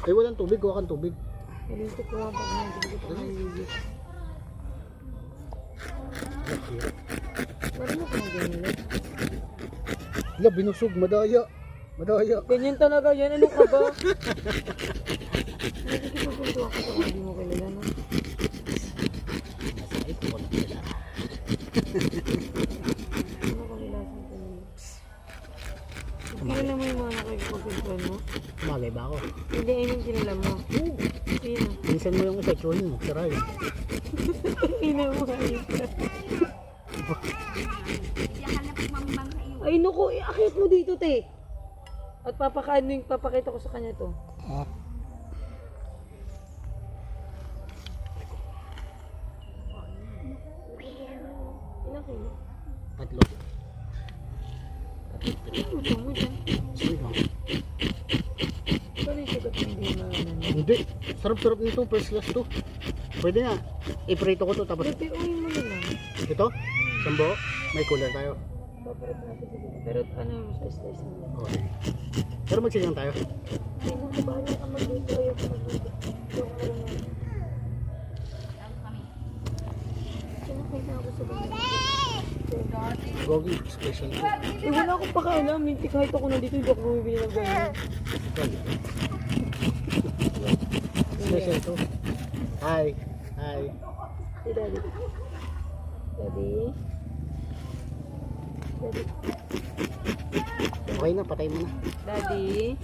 Ay, walang tubig. Kuha kang tubig. Nalito ko nga pa kung hindi ko nalilito. Wala mo kung ganyan. Hala, binusog. Madaya. Madaya. Ganyan talaga yan. Ano ka ba? Nakikipagpunto ako sa hindi mo kilala na. Ay, ko lang sila. Ano kami lasang kanina? Kilala mo yung mga nakikipagpuntuan mo? Bagay ba ako? Hindi, ayun yung kilala mo. Sino? Pinsan mo yung isa, chuhin mo. Si Ryan. Ina mo ayun ka. Ay naku, iakit mo dito te. At papakita ko sa kanya to. Ah. Ilang kilo? 3. Ito mo dyan. Sige lang. Paano yung sagot hindi maaanan? Hindi. Sarap-sarap nito. First class to. Pwede nga. Iprito ko to. Tapos Lutuin mo na lang. ito. Sambo. May cooler tayo. Papalit natin sa dito. Pero ano, slice mo. Okay. Pero magsigang tayo. Ay naku, bahala ka magluto. Ayoko magluto. Ayoko na lang. Kinakain ako sa bahay. Gogi. Special to. Eh wala akong pakialam. Minti kahit ako nandito, hindi ako bumibili ng ganyan. Special to. Hi. Hi. Si Daddy. Daddy. Daddy. Okay na. Patay mo na. Daddy.